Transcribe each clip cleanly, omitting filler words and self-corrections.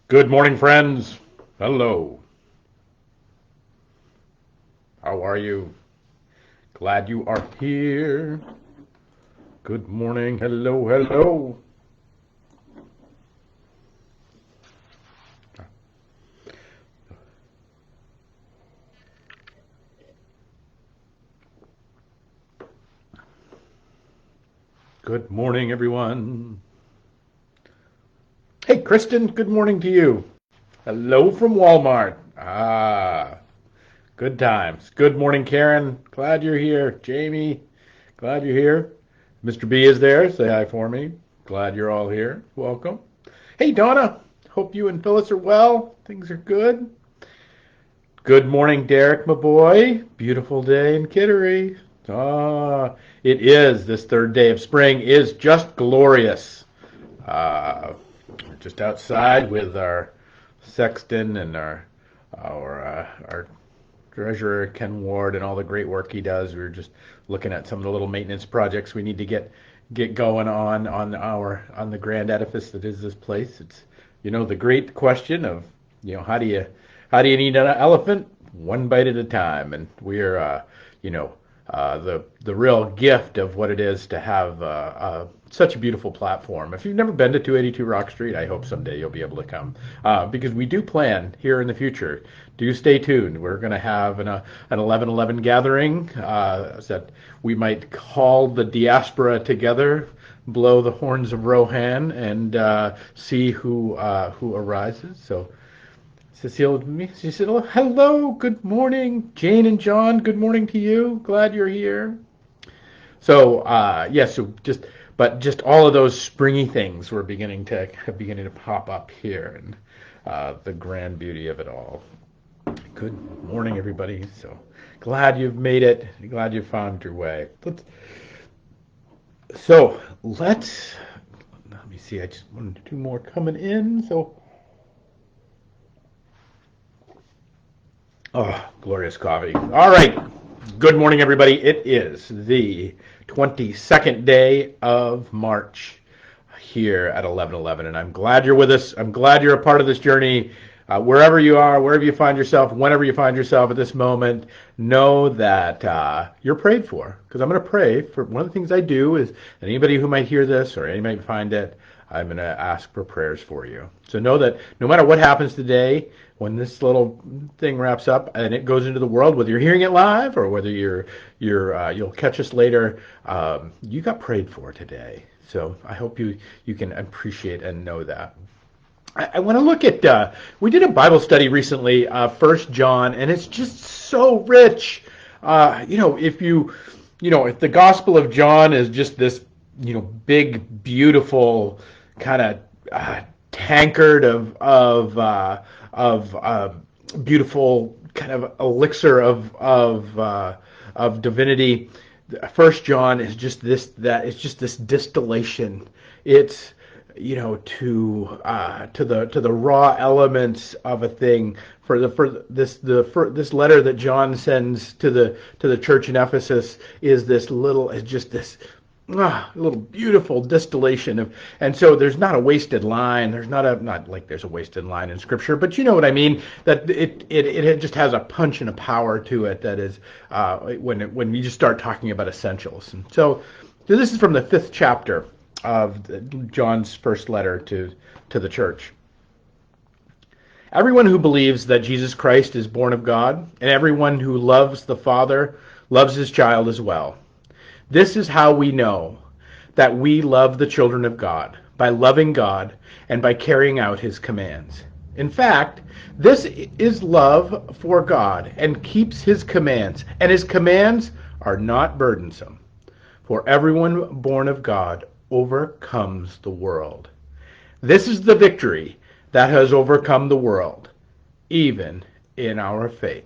Good morning, friends. Hello. How are you? Glad you are here. Good morning. Hello, hello. Good morning, everyone. Hey, Kristen, good morning to you. Hello from Walmart. Good times. Good morning, Karen. Glad you're here. Jamie, glad you're here. Mr. B is there. Say hi for me. Glad you're all here. Welcome. Hey, Donna. Hope you and Phyllis are well. Things are good. Good morning, Derek, my boy. Beautiful day in Kittery. It is. This third day of spring is just glorious. We're just outside with our sexton and our treasurer Ken Ward and all the great work he does. We were just looking at some of the little maintenance projects we need to get going on the grand edifice that is this place. It's the great question of how do you eat an elephant? One bite at a time. And we're the real gift of what it is to have such a beautiful platform. If you've never been to 282 Rock Street, I hope someday you'll be able to come because we do plan here in the future. Do stay tuned. We're going to have an 11:11 gathering that we might call the diaspora together, blow the horns of Rohan, and see who arises. So Cecile, she said, "Oh, hello, good morning, Jane and John. Good morning to you. Glad you're here." So just all of those springy things were beginning to pop up here, and the grand beauty of it all. Good morning, everybody. So glad you've made it. Glad you found your way. Let me see. I just wanted two more coming in. Oh, glorious coffee. All right. Good morning, everybody. It is the 22nd day of March here at 11:11, and I'm glad you're with us. I'm glad you're a part of this journey. Wherever you are, wherever you find yourself, whenever you find yourself at this moment, know that you're prayed for. Because I'm going to pray for one of the things I do is anybody who might hear this or anybody might find it, I'm going to ask for prayers for you. So know that no matter what happens today, when this little thing wraps up and it goes into the world, whether you're hearing it live or whether you'll catch us later, you got prayed for today. So I hope you can appreciate and know that. I want to look at. We did a Bible study recently, 1 John, and it's just so rich. If the Gospel of John is just this, big, beautiful kind of tankard of beautiful kind of elixir of divinity. First John is just this that it's just this distillation. It's to the raw elements of a thing. This letter that John sends to the church in Ephesus is just this little beautiful distillation of, and so there's not a wasted line. There's not like there's a wasted line in Scripture, but you know what I mean. That it just has a punch and a power to it that is when you just start talking about essentials. And so this is from the 5th chapter of John's first letter to the church. Everyone who believes that Jesus Christ is born of God, and everyone who loves the Father loves his child as well. This is how we know that we love the children of God, by loving God and by carrying out his commands. In fact, this is love for God and keeps his commands, and his commands are not burdensome. For everyone born of God overcomes the world. This is the victory that has overcome the world, even in our faith.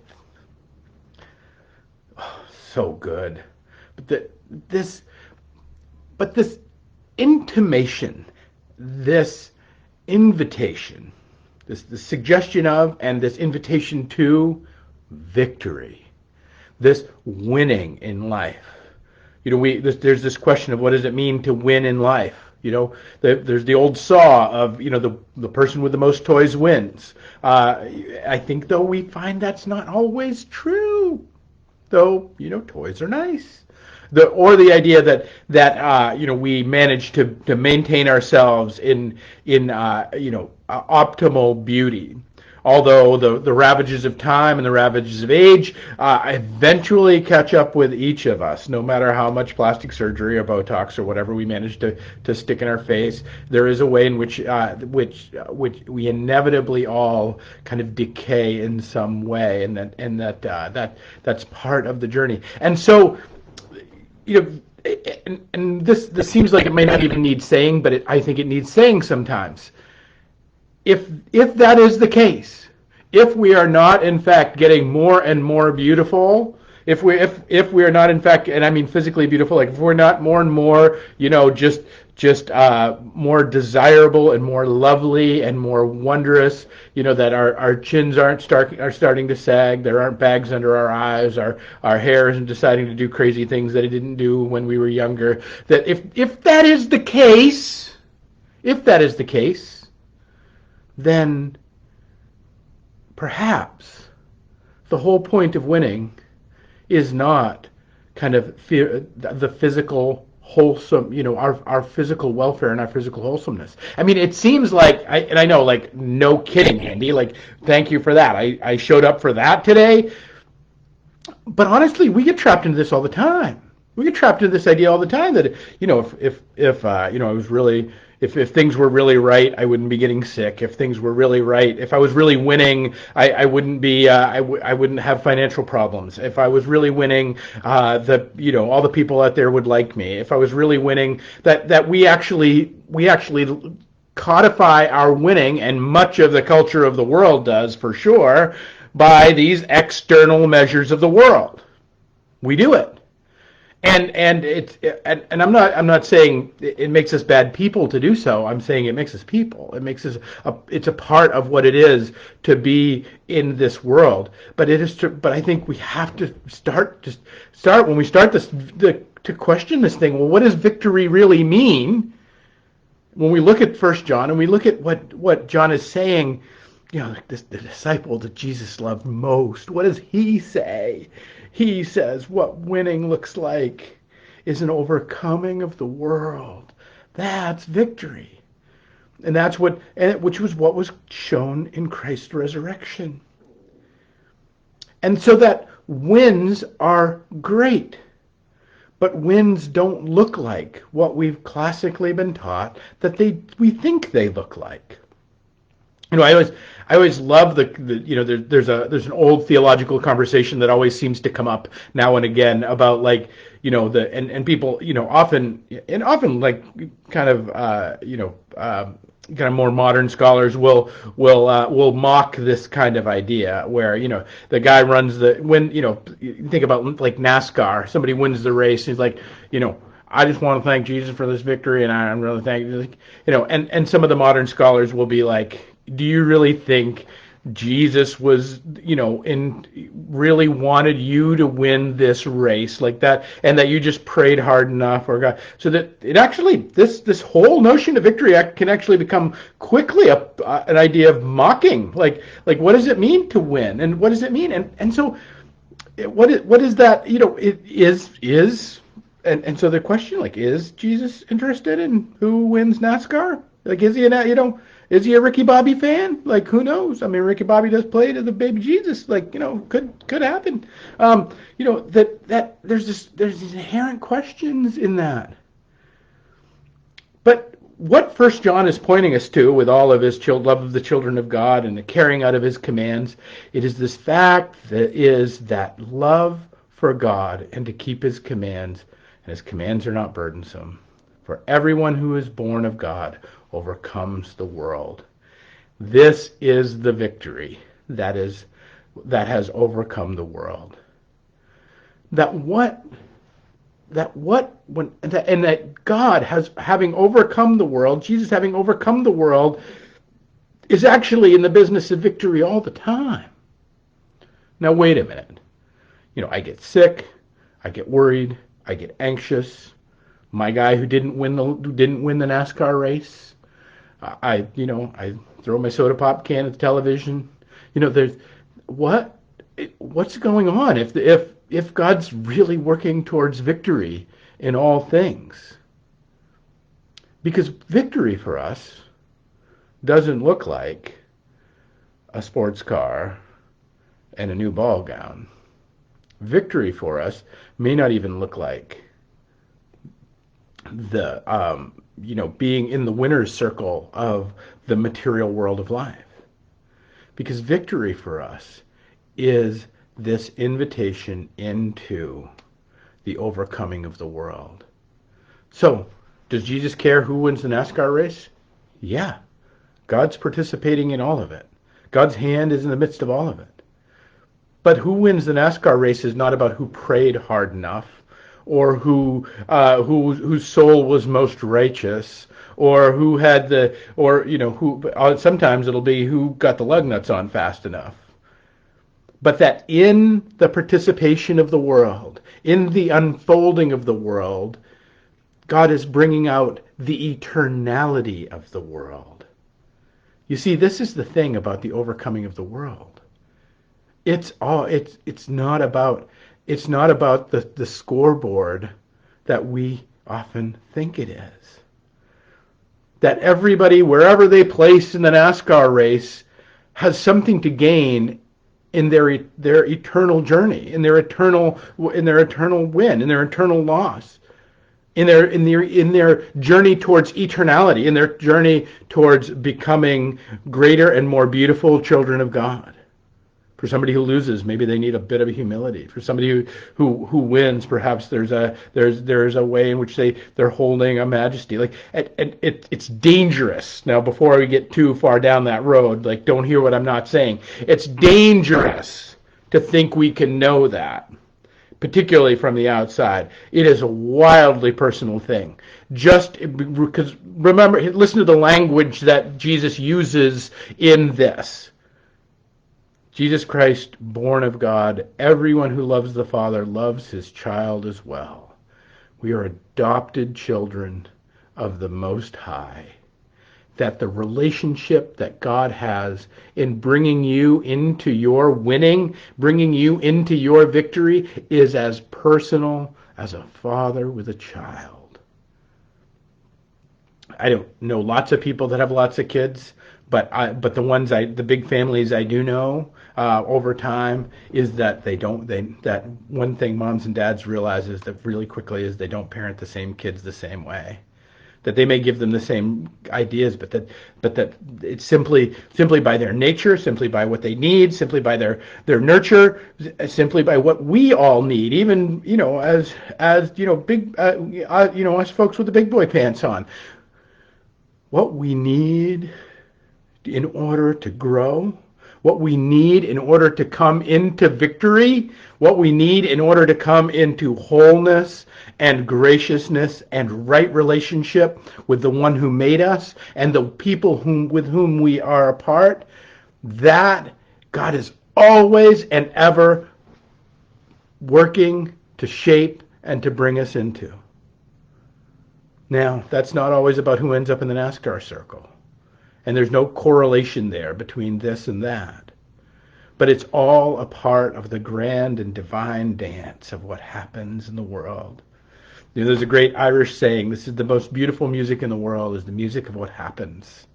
Oh, so good. This intimation, this invitation, this suggestion of and this invitation to victory, this winning in life. There's this question of what does it mean to win in life? There's the old saw of, the person with the most toys wins. I think, though, we find that's not always true. Though, toys are nice. Or the idea that we manage to maintain ourselves in optimal beauty. Although the ravages of time and the ravages of age eventually catch up with each of us, no matter how much plastic surgery or Botox or whatever we manage to stick in our face, there is a way in which we inevitably all kind of decay in some way, and that's part of the journey. And so, and this seems like it may not even need saying, but I think it needs saying sometimes. If that is the case, if we are not in fact getting more and more beautiful, if we are not in fact, and I mean physically beautiful, like if we're not more and more, just more desirable and more lovely and more wondrous, that our chins are starting to sag, there aren't bags under our eyes, our hair isn't deciding to do crazy things that it didn't do when we were younger. That if that is the case, then perhaps the whole point of winning is not kind of the physical wholesome, our physical welfare and our physical wholesomeness. I mean, it seems like, I know, like, no kidding, Andy, like, thank you for that. I showed up for that today. But honestly, we get trapped into this all the time. We get trapped into this idea all the time that, if things were really right, I wouldn't be getting sick. If things were really right, if I was really winning, I wouldn't be, I wouldn't have financial problems. If I was really winning, all the people out there would like me. If I was really winning, that we actually codify our winning, and much of the culture of the world does for sure, by these external measures of the world. We do it. And I'm not saying it makes us bad people to do so. I'm saying it makes us people. It makes us it's a part of what it is to be in this world. But I think we have to start when we start this to question this thing. Well, what does victory really mean? When we look at 1 John and we look at what John is saying, the disciple that Jesus loved most, what does he say? He says what winning looks like is an overcoming of the world. That's victory. And which was what was shown in Christ's resurrection. And so that wins are great. But wins don't look like what we've classically been taught that we think they look like. I always love there's an old theological conversation that always seems to come up now and again about, like, and people, often like kind of more modern scholars will mock this kind of idea where, the guy runs you think about like NASCAR, somebody wins the race, he's like, I just want to thank Jesus for this victory, and I'm really thankful, and some of the modern scholars will be like, do you really think Jesus was, really wanted you to win this race like that, and that you just prayed hard enough, or God, so that it actually, this whole notion of victory can actually become quickly an idea of mocking, like what does it mean to win, and what does it mean, and so what is that, it is. And so the question, like, is Jesus interested in who wins NASCAR? Like, is he is he a Ricky Bobby fan? Like, who knows? I mean, Ricky Bobby does play to the baby Jesus. Like, could happen. That there's these inherent questions in that. But what 1 John is pointing us to, with all of his love of the children of God and the carrying out of his commands, it is this fact that love for God and to keep his commands, and his commands are not burdensome. For everyone who is born of God overcomes the world. This is the victory that has overcome the world. That God having overcome the world, Jesus having overcome the world, is actually in the business of victory all the time. Now wait a minute. I get sick, I get worried, I get anxious. My guy who didn't win the NASCAR race. I throw my soda pop can at the television. There's what what's going on if God's really working towards victory in all things? Because victory for us doesn't look like a sports car and a new ball gown. Victory for us may not even look like the being in the winner's circle of the material world of life. Because victory for us is this invitation into the overcoming of the world. So, does Jesus care who wins the NASCAR race? Yeah. God's participating in all of it. God's hand is in the midst of all of it. But who wins the NASCAR race is not about who prayed hard enough, or whose soul was most righteous, or who had sometimes it'll be who got the lug nuts on fast enough. But that in the participation of the world, in the unfolding of the world, God is bringing out the eternality of the world. You see, this is the thing about the overcoming of the world. It's not about the scoreboard that we often think it is. That everybody, wherever they place in the NASCAR race, has something to gain in their eternal journey, in their eternal win, in their eternal loss, in their journey towards eternality, in their journey towards becoming greater and more beautiful children of God. For somebody who loses, maybe they need a bit of humility. For somebody who wins, perhaps there's a way in which they're holding a majesty. It's dangerous. Now, before we get too far down that road, don't hear what I'm not saying. It's dangerous to think we can know that, particularly from the outside. It is a wildly personal thing. Just because, remember, listen to the language that Jesus uses in this. Jesus Christ, born of God, everyone who loves the Father loves his child as well. We are adopted children of the Most High. That the relationship that God has in bringing you into your winning, bringing you into your victory, is as personal as a father with a child. I don't know lots of people that have lots of kids, but the big families I do know over time is that that one thing moms and dads realize is that really quickly is they don't parent the same kids the same way. That they may give them the same ideas, but that it's simply by their nature, simply by what they need, simply by their nurture, simply by what we all need, even as big us folks with the big boy pants on. What we need in order to grow, what we need in order to come into victory, what we need in order to come into wholeness and graciousness and right relationship with the one who made us and the people with whom we are a part, that God is always and ever working to shape and to bring us into. Now, that's not always about who ends up in the NASCAR circle. And there's no correlation there between this and that. But it's all a part of the grand and divine dance of what happens in the world. There's a great Irish saying, this is the most beautiful music in the world, is the music of what happens.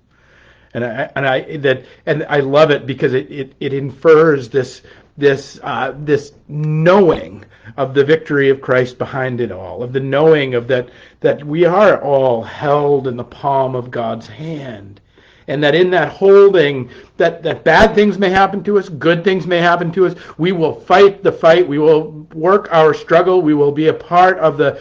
And I love it because it infers this knowing of the victory of Christ behind it all, of the knowing of that we are all held in the palm of God's hand. And that in that holding, that bad things may happen to us, good things may happen to us. We will fight the fight. We will work our struggle. We will be a part of the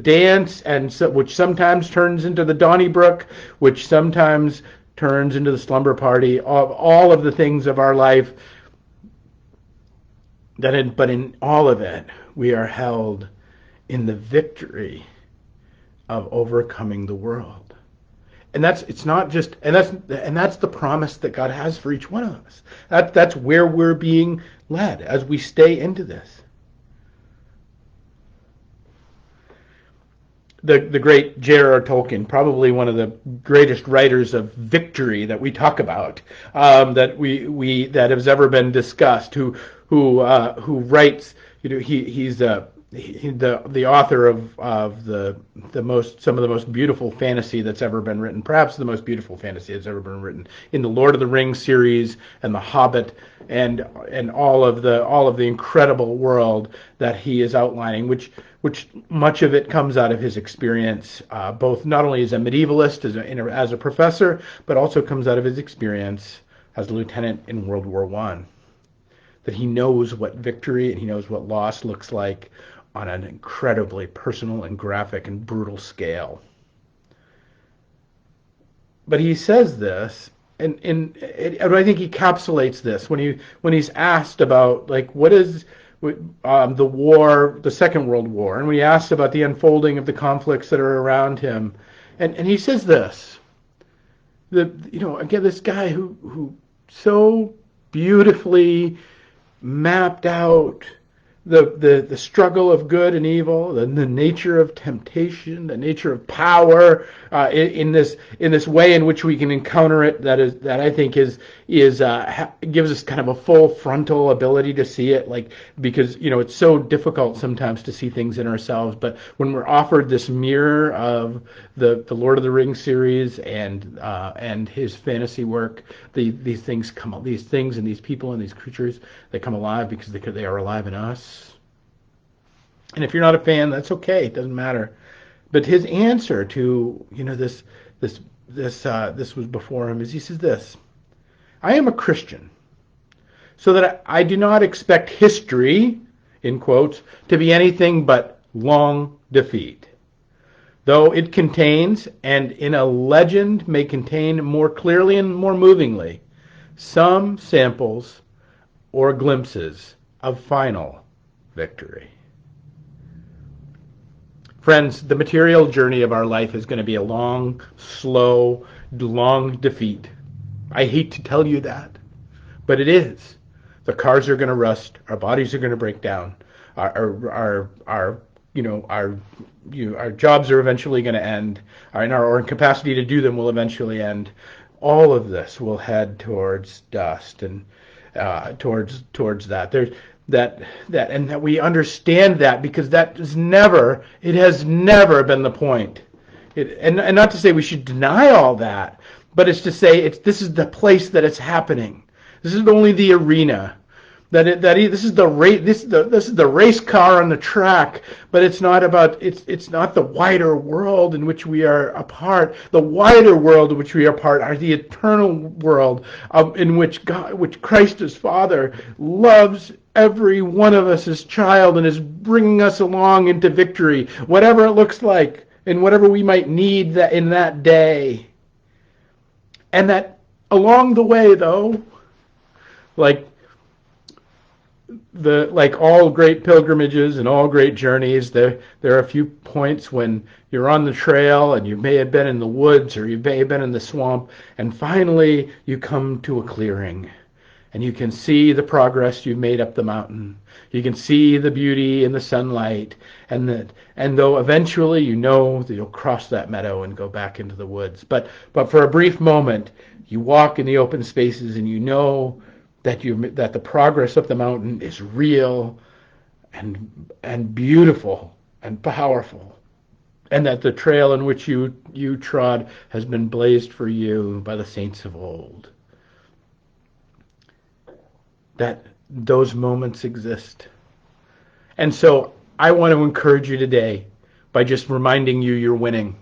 dance, and which sometimes turns into the Donnybrook, which sometimes turns into the slumber party. Of all of the things of our life, but in all of it, we are held in the victory of overcoming the world. And that's the promise that God has for each one of us. That's where we're being led as we stay into this. the great J.R.R. Tolkien, probably one of the greatest writers of victory that we talk about, that has ever been discussed. Who writes? He's the author of some of the most beautiful fantasy that's ever been written, perhaps the most beautiful fantasy that's ever been written, in the Lord of the Rings series and the Hobbit, and all of the incredible world that he is outlining, which much of it comes out of his experience, both not only as a medievalist, as a professor, but also comes out of his experience as a lieutenant in World War I. That he knows what victory and he knows what loss looks like on an incredibly personal and graphic and brutal scale. But he says this, and I think he encapsulates this when he's asked about, like, what is the war, the Second World War, and when he asks about the unfolding of the conflicts that are around him, and he says this, again, this guy who so beautifully mapped out the struggle of good and evil, the nature of temptation, the nature of power, in this way in which we can encounter it. That I think gives us kind of a full frontal ability to see it, like, because it's so difficult sometimes to see things in ourselves. But when we're offered this mirror of the Lord of the Rings series and his fantasy work, these things and these people and these creatures, they come alive because they are alive in us. And if you're not a fan, that's okay. It doesn't matter. But his answer to this was before him, is he says this: I am a Christian, so that I do not expect history, in quotes, to be anything but long defeat. Though it contains, and in a legend may contain more clearly and more movingly, some samples or glimpses of final victory. Friends, the material journey of our life is going to be a long, slow, long defeat. I hate to tell you that, but it is. The cars are going to rust. Our bodies are going to break down. Our jobs are eventually going to end. Our incapacity to do them will eventually end. All of this will head towards dust and towards that. And that we understand that, because it has never been the point. And not to say we should deny all that, but it's to say this is the place that it's happening. This is only the arena. This is the race car on the track, but it's not the wider world in which we are a part. The wider world in which we are part are the eternal world in which Christ as Father loves every one of us as child and is bringing us along into victory, whatever it looks like and whatever we might need in that day. And that along the way, though, like all great pilgrimages and all great journeys, there are a few points when you're on the trail and you may have been in the woods or you may have been in the swamp, and finally you come to a clearing and you can see the progress you've made up the mountain. You can see the beauty and the sunlight, and though eventually that you'll cross that meadow and go back into the woods. But for a brief moment, you walk in the open spaces and you know that the progress up the mountain is real and beautiful and powerful, and that the trail in which you trod has been blazed for you by the saints of old. That those moments exist. And so I want to encourage you today by just reminding you you're winning.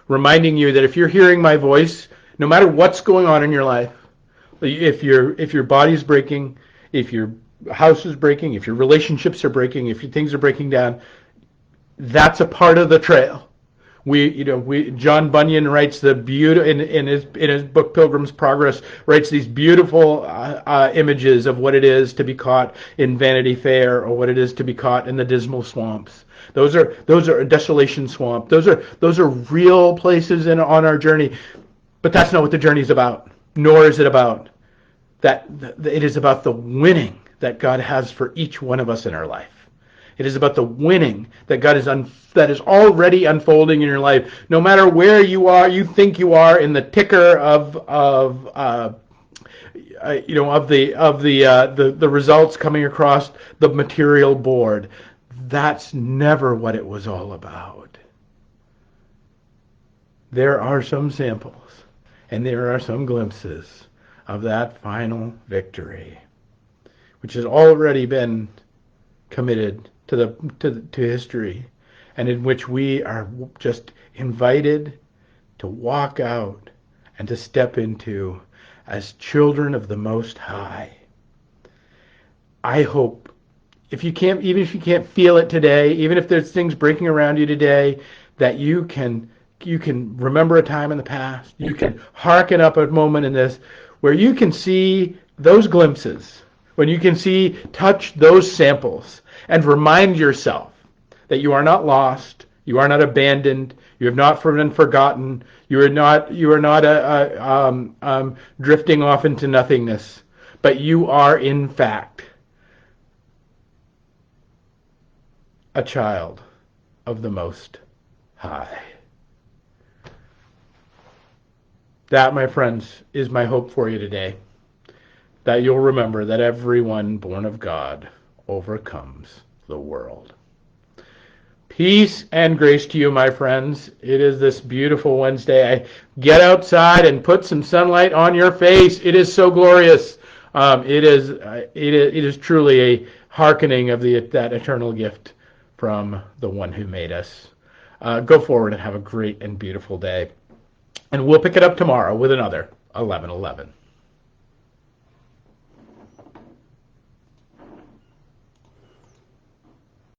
Reminding you that if you're hearing my voice, no matter what's going on in your life, if your body's breaking, if your house is breaking, if your relationships are breaking, if your things are breaking down, that's a part of the trail. John Bunyan writes in his book Pilgrim's Progress, writes these beautiful images of what it is to be caught in Vanity Fair, or what it is to be caught in the dismal swamps. Those are a desolation swamp. Those are real places on our journey. But that's not what the journey is about. Nor is it about that. It is about the winning that God has for each one of us in our life. It is about the winning that that is already unfolding in your life. No matter where you are, you think you are in the ticker of the results coming across the material board. That's never what it was all about. There are some samples and there are some glimpses of that final victory, which has already been committed to history, and in which we are just invited to walk out and to step into as children of the Most High. I hope, even if you can't feel it today, even if there's things breaking around you today, that you can remember a time in the past. You can hearken up a moment in this where you can see those glimpses, when you can touch those samples, and remind yourself that you are not lost, you are not abandoned, you have not been forgotten, you are not drifting off into nothingness, but you are in fact a child of the Most High. That, my friends, is my hope for you today. That you'll remember that everyone born of God overcomes the world. Peace and grace to you, my friends. It is this beautiful Wednesday. Get outside and put some sunlight on your face. It is so glorious. It is truly a hearkening of that eternal gift from the one who made us. Go forward and have a great and beautiful day. And we'll pick it up tomorrow with another 11:11.